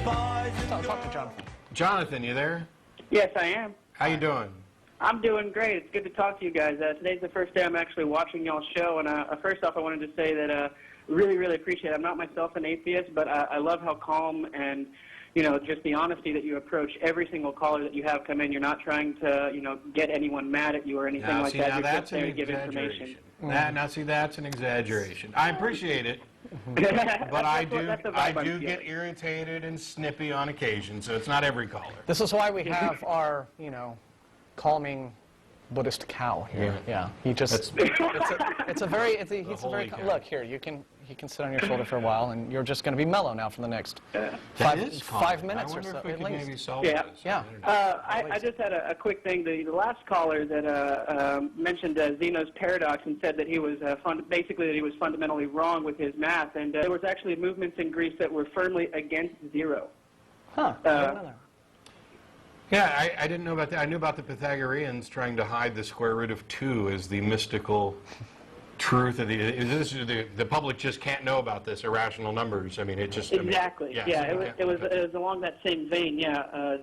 Talk to Jonathan. Jonathan, you there? Yes, I am. How you doing? I'm doing great. It's good to talk to you guys. Today's the first day I'm actually watching y'all's show, and first off, I wanted to say that really, really appreciate it. I'm not myself an atheist, but I love how calm and, you know, just the honesty that you approach every single caller that you have come in. You're not trying to, you know, get anyone mad at you or anything like that. You're just there to give information. Now, see, that's an exaggeration. I appreciate it, but I do get irritated and snippy on occasion, so it's not every caller. This is why we have our, you know, calming Buddhist cow here. Yeah, he just it's a very look here. He can sit on your shoulder for a while, and you're just going to be mellow now for the next 5 minutes or so at least. Yeah. I just had a quick thing. The last caller that mentioned Zeno's paradox and said that he was basically that he was fundamentally wrong with his math, and there was actually movements in Greece that were firmly against zero. Huh. I didn't know that. Yeah, I didn't know about that. I knew about the Pythagoreans trying to hide the square root of 2 as the mystical truth of the public just can't know about this irrational numbers. I mean, it just exactly. It was along that same vein. Yeah,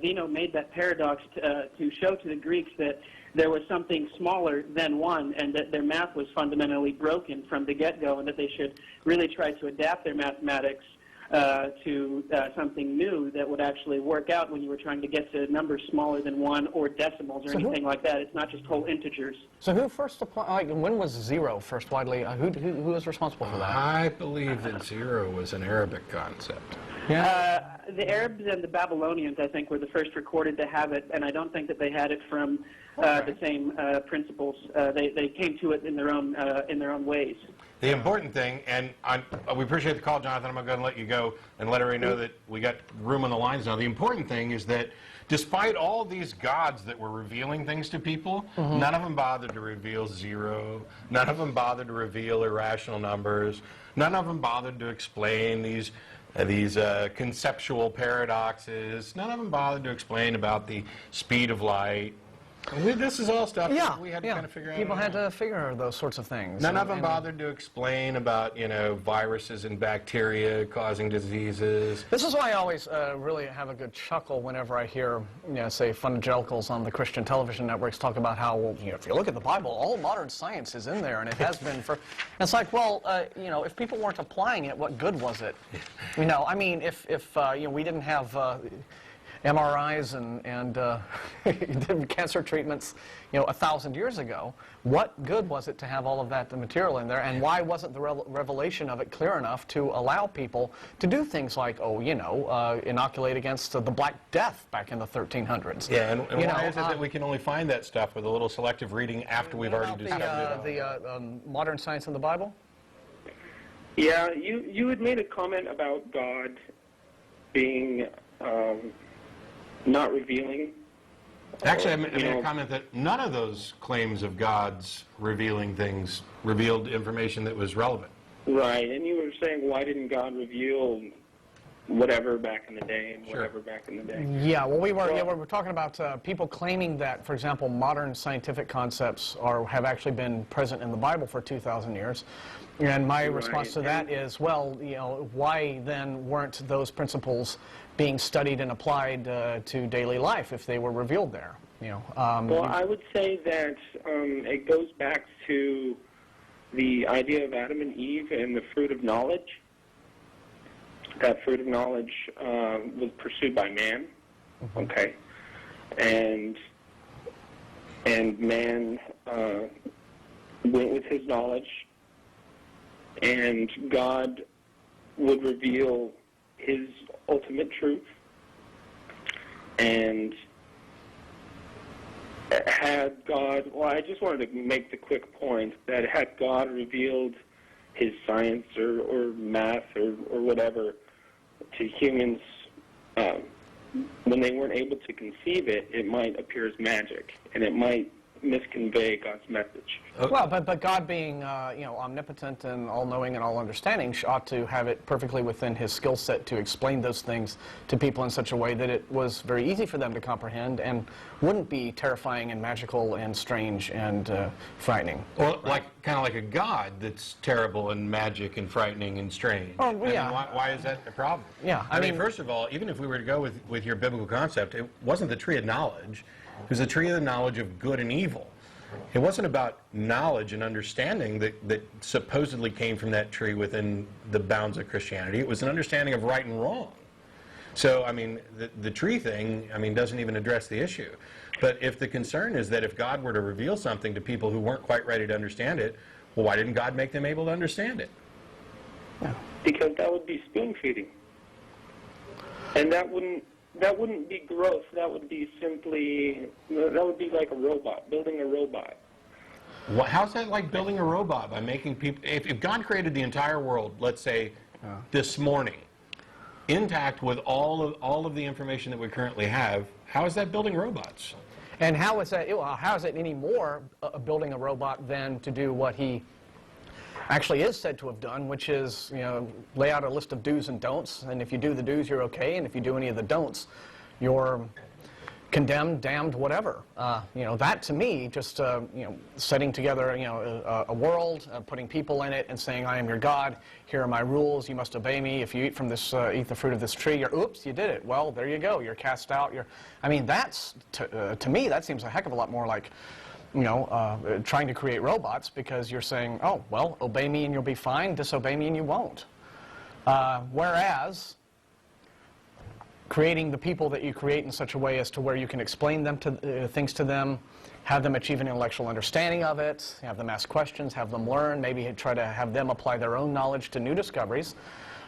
Zeno made that paradox to show to the Greeks that there was something smaller than 1, and that their math was fundamentally broken from the get-go, and that they should really try to adapt their mathematics to something new that would actually work out when you were trying to get to numbers smaller than 1 or decimals or anything like that. It's not just whole integers. So who first applied, when was 0 first widely, who was responsible for that? I believe that 0 was an Arabic concept. Yeah. The Arabs and the Babylonians, I think, were the first recorded to have it, and I don't think that they had it from the same principles. They came to it in their own ways. The important thing, and we appreciate the call, Jonathan. I'm going to let you go and let everybody know that we got room on the lines now. The important thing is that despite all these gods that were revealing things to people, none of them bothered to reveal 0. None of them bothered to reveal irrational numbers. None of them bothered to explain these conceptual paradoxes. None of them bothered to explain about the speed of light. This is all stuff that we had to kind of figure out. People had to figure those sorts of things. None of them bothered to explain about, you know, viruses and bacteria causing diseases. This is why I always really have a good chuckle whenever I hear, you know, say, evangelicals on the Christian television networks talk about how, well, you know, if you look at the Bible, all modern science is in there, and it has been for. And it's like, well, you know, if people weren't applying it, what good was it? You know, I mean, if you know, we didn't have MRIs and cancer treatments, you know, 1,000 years ago, what good was it to have all of that material in there, and why wasn't the revelation of it clear enough to allow people to do things like, oh, you know, inoculate against the Black Death back in the 1300s? Yeah, and why is it that we can only find that stuff with a little selective reading after we've already discovered it? The modern science in the Bible? Yeah, you had made a comment about God being not revealing. Actually, I made a comment that none of those claims of God's revealing things revealed information that was relevant. Right, and you were saying, why didn't God reveal whatever back in the day and whatever back in the day? Yeah, well, we were talking about people claiming that, for example, modern scientific concepts have actually been present in the Bible for 2,000 years. And my response to that is, well, you know, why then weren't those principles being studied and applied to daily life if they were revealed there? You know. Well, I would say that it goes back to the idea of Adam and Eve and the fruit of knowledge. That fruit of knowledge was pursued by man, okay, and man went with his knowledge, and God would reveal his ultimate truth, and had God, well, I just wanted to make the quick point that had God revealed his science or math or whatever to humans when they weren't able to conceive it, it might appear as magic, and it might misconvey God's message. Well, but God being you know, omnipotent and all-knowing and all-understanding ought to have it perfectly within his skill set to explain those things to people in such a way that it was very easy for them to comprehend and wouldn't be terrifying and magical and strange and frightening. Well, kind of like a god that's terrible and magic and frightening and strange. Oh, I mean, yeah. why is that a problem? Yeah, I mean, mean, first of all, even if we were to go with your biblical concept, it wasn't the tree of knowledge. It was the tree of the knowledge of good and evil. It wasn't about knowledge and understanding that supposedly came from that tree within the bounds of Christianity. It was an understanding of right and wrong. So, I mean, the tree thing, I mean, doesn't even address the issue. But if the concern is that if God were to reveal something to people who weren't quite ready to understand it, well, why didn't God make them able to understand it? Because that would be spoon feeding, and that wouldn't be growth. That would be like a robot, building a robot. Well, how's that like building a robot? By making people, if God created the entire world, let's say this morning, intact with all of the information that we currently have, how is that building robots? and how is it any more building a robot than to do what he actually is said to have done, which is, lay out a list of do's and don'ts, and if you do the do's, you're okay, and if you do any of the don'ts, you're condemned, damned, whatever. That to me, just setting together a world, putting people in it, and saying, "I am your God. Here are my rules. You must obey me. If you eat from this, eat the fruit of this tree, oops, you did it. Well, there you go. You're cast out. That's to me, that seems a heck of a lot more like, trying to create robots, because you're saying, oh, well, obey me and you'll be fine. Disobey me and you won't. Whereas creating the people that you create in such a way as to where you can explain them to things to them, have them achieve an intellectual understanding of it, have them ask questions, have them learn, maybe try to have them apply their own knowledge to new discoveries.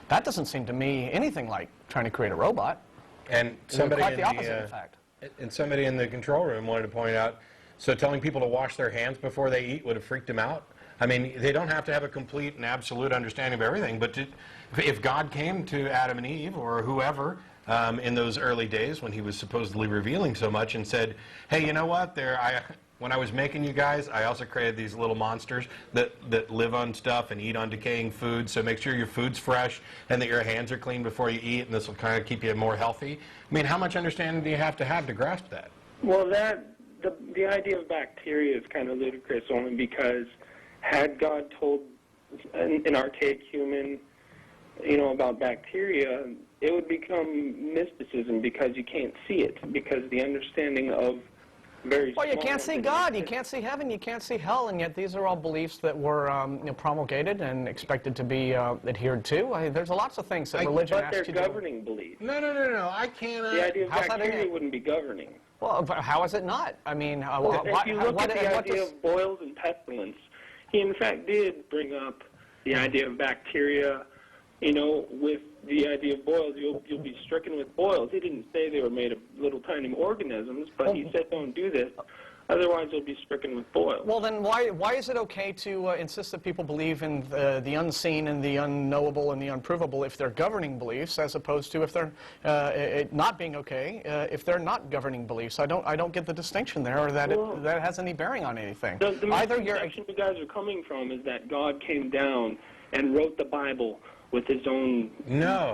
That doesn't seem to me anything like trying to create a robot. And somebody quite the opposite, in fact. And somebody in the control room wanted to point out, so telling people to wash their hands before they eat would have freaked them out? I mean, they don't have to have a complete and absolute understanding of everything, but if God came to Adam and Eve or whoever in those early days when he was supposedly revealing so much and said, hey, you know what, when I was making you guys, I also created these little monsters that live on stuff and eat on decaying food, so make sure your food's fresh and that your hands are clean before you eat, and this will kind of keep you more healthy. I mean, how much understanding do you have to grasp that? Well, the idea of bacteria is kind of ludicrous, only because had God told an archaic human, about bacteria, it would become mysticism, because you can't see it, because the understanding of very Well, you can't see God, you can't see heaven, you can't see hell, and yet these are all beliefs that were promulgated and expected to be adhered to. There's lots of things that religion asks you to do. But they're governing beliefs. No, I can't. The idea of bacteria wouldn't be governing. Well, how is it not? I mean, if you look at the idea of boils and pestilence, he in fact did bring up the idea of bacteria. With the idea of boils, you'll be stricken with boils. He didn't say they were made of little tiny organisms, but he said don't do this, otherwise you'll be stricken with boils. Well, then why is it okay to insist that people believe in the unseen and the unknowable and the unprovable if they're governing beliefs, as opposed to if they're it not being okay if they're not governing beliefs? I don't get the distinction there, or that that has any bearing on anything. The misconception you guys are coming from is that God came down and wrote the Bible with his own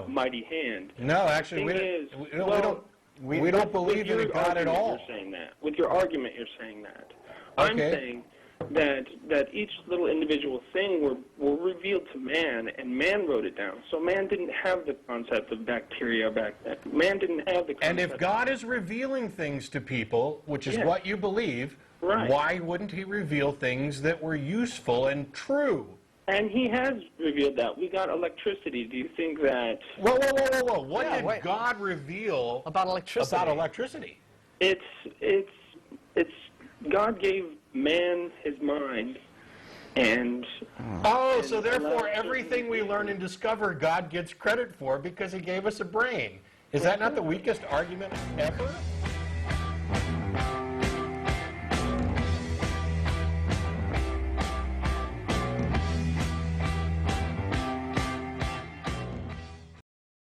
mighty hand. No, actually, we don't believe in a God at all. You're saying that. With your argument, you're saying that. Okay. I'm saying that each little individual thing were revealed to man, and man wrote it down. So man didn't have the concept of bacteria back then. Man didn't have the concept. And if God is revealing things to people, which is what you believe, why wouldn't he reveal things that were useful and true? And he has revealed that. We got electricity. Do you think that... Whoa. What did God reveal about electricity? It's God gave man his mind, and... So therefore everything we learn and discover God gets credit for because he gave us a brain. Is that not the weakest argument ever?